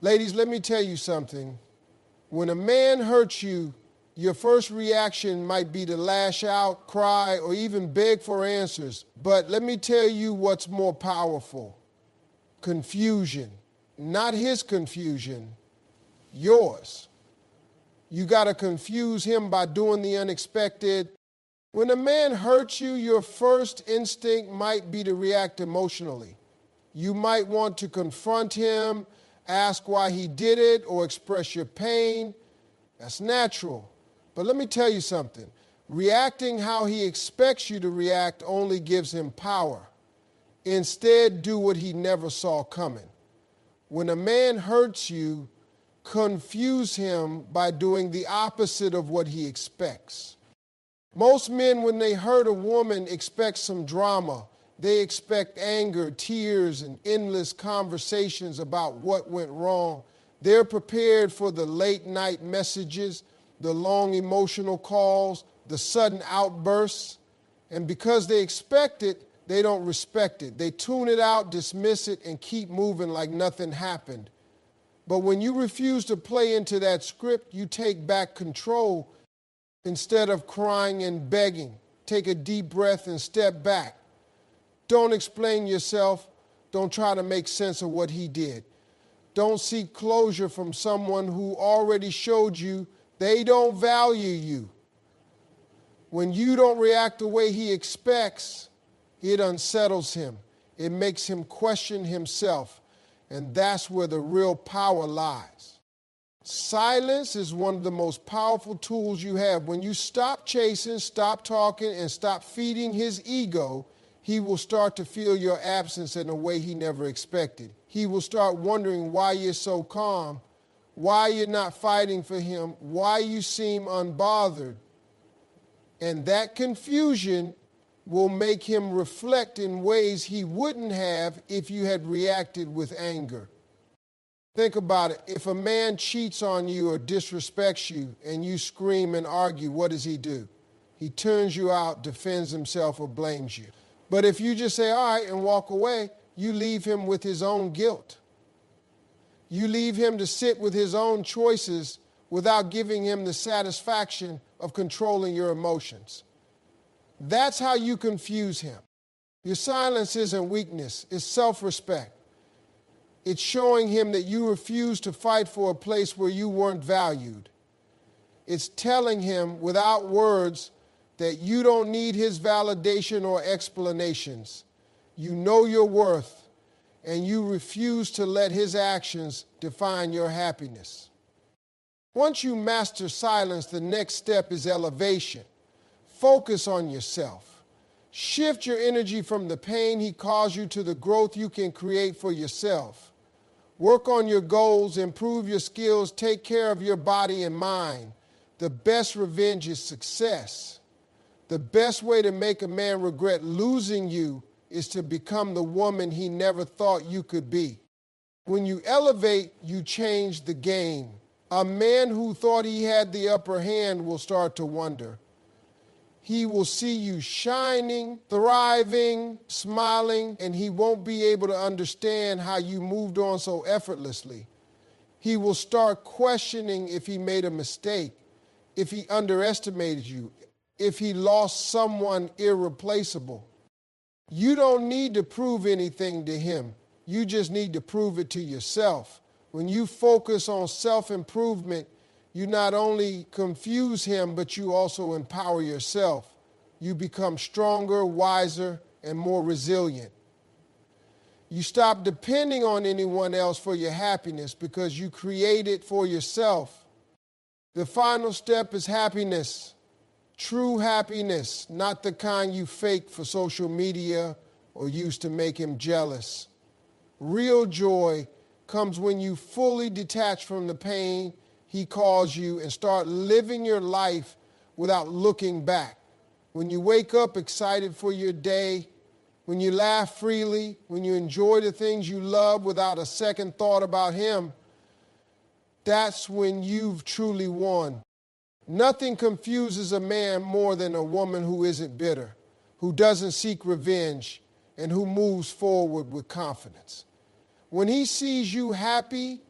Ladies, let me tell you something. When a man hurts you, your first reaction might be to lash out, cry, or even beg for answers. But let me tell you what's more powerful. Confusion. Not his confusion, yours. You got to confuse him by doing the unexpected. When a man hurts you, your first instinct might be to react emotionally. You might want to confront him, ask why he did it, or express your pain. That's natural. But let me tell you something. Reacting how he expects you to react only gives him power. Instead, do what he never saw coming. When a man hurts you, confuse him by doing the opposite of what he expects. Most men, when they hurt a woman, expect some drama. They expect anger, tears, and endless conversations about what went wrong. They're prepared for the late night messages, the long emotional calls, the sudden outbursts. And because they expect it, they don't respect it. They tune it out, dismiss it, and keep moving like nothing happened. But when you refuse to play into that script, you take back control. Instead of crying and begging, take a deep breath and step back. Don't explain yourself. Don't try to make sense of what he did. Don't seek closure from someone who already showed you they don't value you. When you don't react the way he expects, it unsettles him. It makes him question himself. And that's where the real power lies. Silence is one of the most powerful tools you have. When you stop chasing, stop talking, and stop feeding his ego, he will start to feel your absence in a way he never expected. He will start wondering why you're so calm, why you're not fighting for him, why you seem unbothered. And that confusion will make him reflect in ways he wouldn't have if you had reacted with anger. Think about it. If a man cheats on you or disrespects you and you scream and argue, what does he do? He turns you out, defends himself, or blames you. But if you just say, all right, and walk away, you leave him with his own guilt. You leave him to sit with his own choices without giving him the satisfaction of controlling your emotions. That's how you confuse him. Your silence isn't weakness, it's self-respect. It's showing him that you refuse to fight for a place where you weren't valued. It's telling him without words that you don't need his validation or explanations. You know your worth, and you refuse to let his actions define your happiness. Once you master silence, the next step is elevation. Focus on yourself. Shift your energy from the pain he caused you to the growth you can create for yourself. Work on your goals, improve your skills, take care of your body and mind. The best revenge is success. The best way to make a man regret losing you is to become the woman he never thought you could be. When you elevate, you change the game. A man who thought he had the upper hand will start to wonder. He will see you shining, thriving, smiling, and he won't be able to understand how you moved on so effortlessly. He will start questioning if he made a mistake, if he underestimated you, if he lost someone irreplaceable. You don't need to prove anything to him. You just need to prove it to yourself. When you focus on self-improvement, you not only confuse him, but you also empower yourself. You become stronger, wiser, and more resilient. You stop depending on anyone else for your happiness because you create it for yourself. The final step is happiness. True happiness, not the kind you fake for social media or use to make him jealous. Real joy comes when you fully detach from the pain he caused you and start living your life without looking back. When you wake up excited for your day, when you laugh freely, when you enjoy the things you love without a second thought about him, that's when you've truly won. Nothing confuses a man more than a woman who isn't bitter, who doesn't seek revenge, and who moves forward with confidence. When he sees you happy,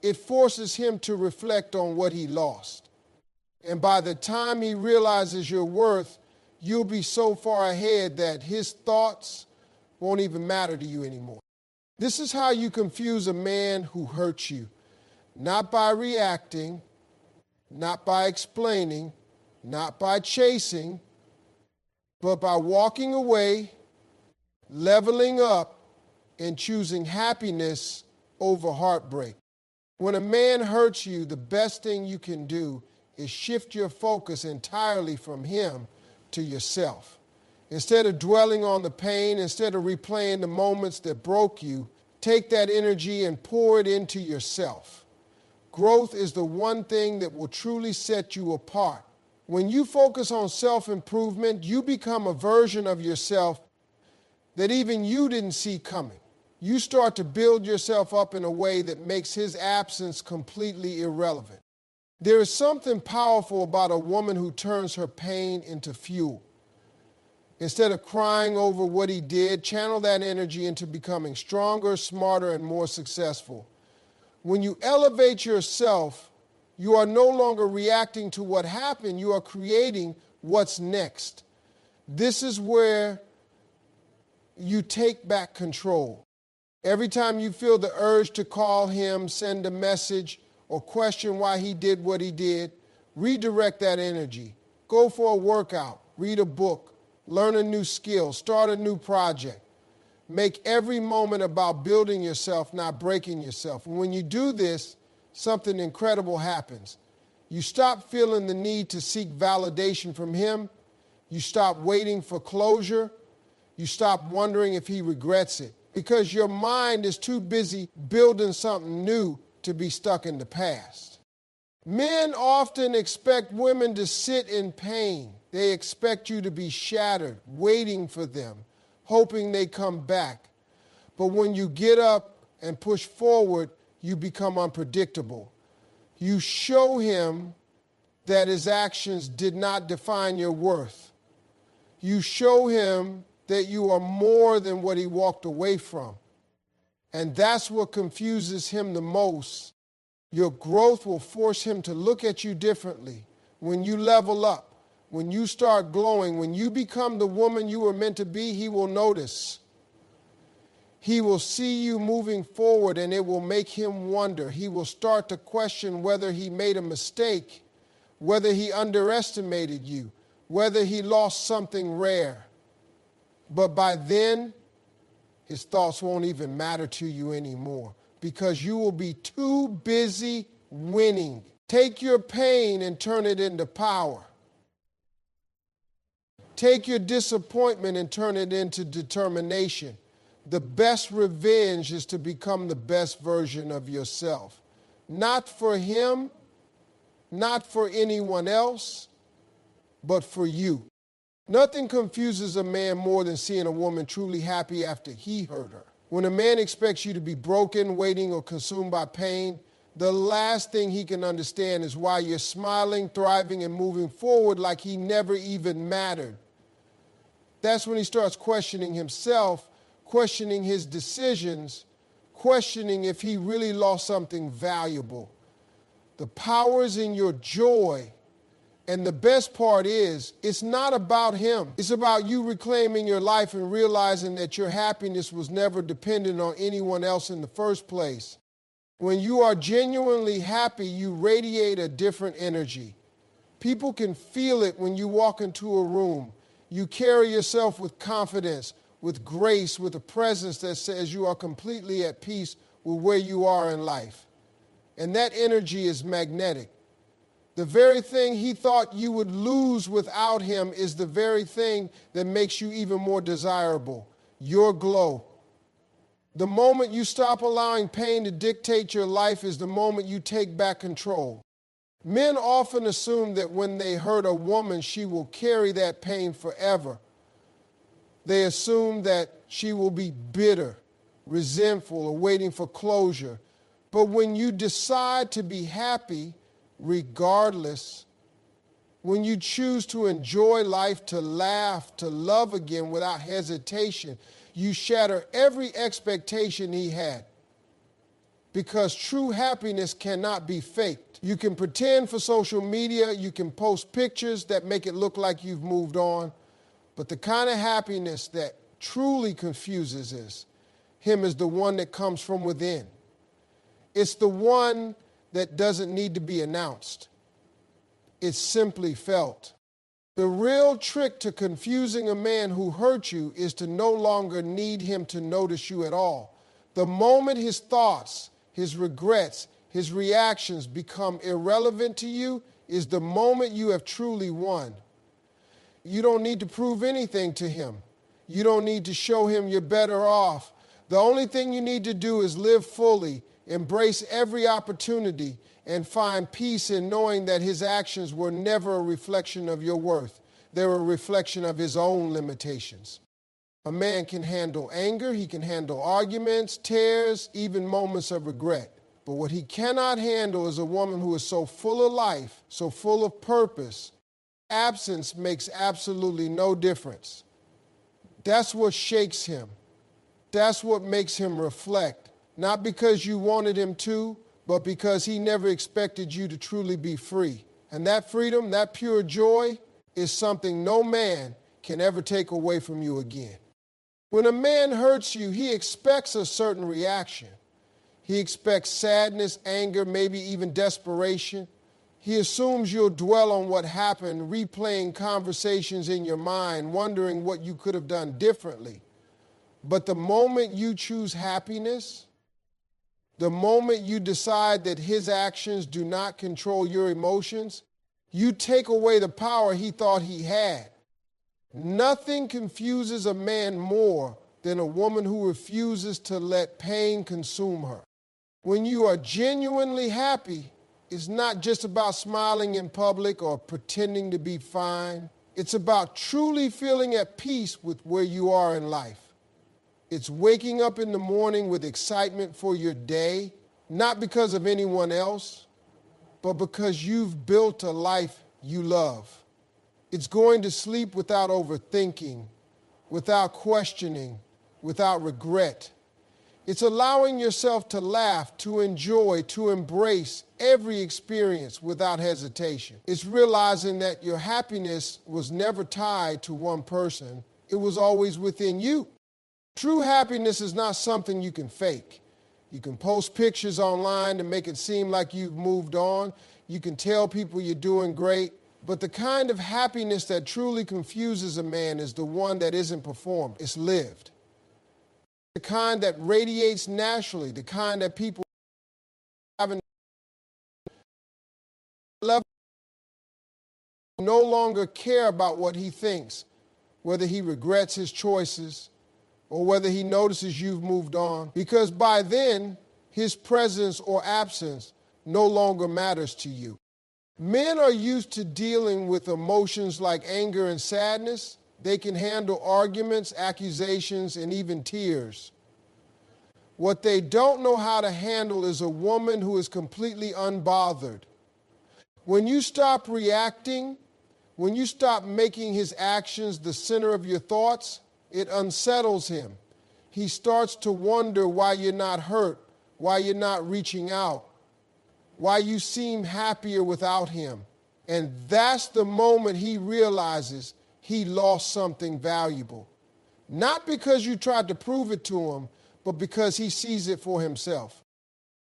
it forces him to reflect on what he lost. And by the time he realizes your worth, you'll be so far ahead that his thoughts won't even matter to you anymore. This is how you confuse a man who hurts you. Not by reacting, not by explaining, not by chasing, but by walking away, leveling up, and choosing happiness over heartbreak. When a man hurts you, the best thing you can do is shift your focus entirely from him to yourself. Instead of dwelling on the pain, instead of replaying the moments that broke you, take that energy and pour it into yourself. Growth is the one thing that will truly set you apart. When you focus on self-improvement, you become a version of yourself that even you didn't see coming. You start to build yourself up in a way that makes his absence completely irrelevant. There is something powerful about a woman who turns her pain into fuel. Instead of crying over what he did, channel that energy into becoming stronger, smarter, and more successful. When you elevate yourself, you are no longer reacting to what happened, you are creating what's next. This is where you take back control. Every time you feel the urge to call him, send a message, or question why he did what he did, redirect that energy. Go for a workout, read a book, learn a new skill, start a new project. Make every moment about building yourself, not breaking yourself. And when you do this, something incredible happens. You stop feeling the need to seek validation from him. You stop waiting for closure. You stop wondering if he regrets it, because your mind is too busy building something new to be stuck in the past. Men often expect women to sit in pain. They expect you to be shattered, waiting for them, hoping they come back. But when you get up and push forward, you become unpredictable. You show him that his actions did not define your worth. You show him that you are more than what he walked away from. And that's what confuses him the most. Your growth will force him to look at you differently. When you level up, when you start glowing, when you become the woman you were meant to be, he will notice. He will see you moving forward, and it will make him wonder. He will start to question whether he made a mistake, whether he underestimated you, whether he lost something rare. But by then, his thoughts won't even matter to you anymore, because you will be too busy winning. Take your pain and turn it into power. Take your disappointment and turn it into determination. The best revenge is to become the best version of yourself. Not for him, not for anyone else, but for you. Nothing confuses a man more than seeing a woman truly happy after he hurt her. When a man expects you to be broken, waiting, or consumed by pain, the last thing he can understand is why you're smiling, thriving, and moving forward like he never even mattered. That's when he starts questioning himself, questioning his decisions, questioning if he really lost something valuable. The power is in your joy. And the best part is, it's not about him. It's about you reclaiming your life and realizing that your happiness was never dependent on anyone else in the first place. When you are genuinely happy, you radiate a different energy. People can feel it when you walk into a room. You carry yourself with confidence, with grace, with a presence that says you are completely at peace with where you are in life. And that energy is magnetic. The very thing he thought you would lose without him is the very thing that makes you even more desirable, your glow. The moment you stop allowing pain to dictate your life is the moment you take back control. Men often assume that when they hurt a woman, she will carry that pain forever. They assume that she will be bitter, resentful, or waiting for closure. But when you decide to be happy, regardless, when you choose to enjoy life, to laugh, to love again without hesitation, you shatter every expectation he had. because true happiness cannot be faked. You can pretend for social media, you can post pictures that make it look like you've moved on, but the kind of happiness that truly confuses him is the one that comes from within. It's the one that doesn't need to be announced. It's simply felt. The real trick to confusing a man who hurt you is to no longer need him to notice you at all. The moment his thoughts, his regrets, his reactions become irrelevant to you is the moment you have truly won. You don't need to prove anything to him. You don't need to show him you're better off. The only thing you need to do is live fully, embrace every opportunity, and find peace in knowing that his actions were never a reflection of your worth. They're a reflection of his own limitations. A man can handle anger, he can handle arguments, tears, even moments of regret. But what he cannot handle is a woman who is so full of life, so full of purpose. Absence makes absolutely no difference. That's what shakes him. That's what makes him reflect. Not because you wanted him to, but because he never expected you to truly be free. And that freedom, that pure joy, is something no man can ever take away from you again. When a man hurts you, he expects a certain reaction. He expects sadness, anger, maybe even desperation. He assumes you'll dwell on what happened, replaying conversations in your mind, wondering what you could have done differently. But the moment you choose happiness, the moment you decide that his actions do not control your emotions, you take away the power he thought he had. Nothing confuses a man more than a woman who refuses to let pain consume her. When you are genuinely happy, it's not just about smiling in public or pretending to be fine. It's about truly feeling at peace with where you are in life. It's waking up in the morning with excitement for your day, not because of anyone else, but because you've built a life you love. It's going to sleep without overthinking, without questioning, without regret. It's allowing yourself to laugh, to enjoy, to embrace every experience without hesitation. It's realizing that your happiness was never tied to one person. It was always within you. True happiness is not something you can fake. You can post pictures online to make it seem like you've moved on. You can tell people you're doing great. But the kind of happiness that truly confuses a man is the one that isn't performed. It's lived. The kind that radiates naturally, the kind that people haven't level no longer care about what he thinks, whether he regrets his choices or whether he notices you've moved on, because by then, his presence or absence no longer matters to you. Men are used to dealing with emotions like anger and sadness. They can handle arguments, accusations, and even tears. What they don't know how to handle is a woman who is completely unbothered. When you stop reacting, when you stop making his actions the center of your thoughts, it unsettles him. He starts to wonder why you're not hurt, why you're not reaching out, why you seem happier without him. And that's the moment he realizes he lost something valuable. Not because you tried to prove it to him, but because he sees it for himself.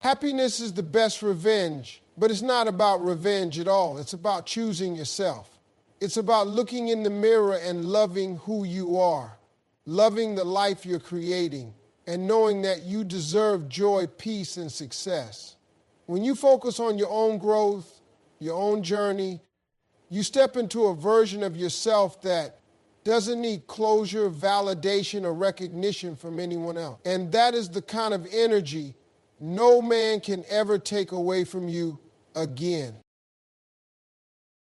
Happiness is the best revenge, but it's not about revenge at all. It's about choosing yourself. It's about looking in the mirror and loving who you are, loving the life you're creating, and knowing that you deserve joy, peace, and success. When you focus on your own growth, your own journey, you step into a version of yourself that doesn't need closure, validation, or recognition from anyone else. And that is the kind of energy no man can ever take away from you again.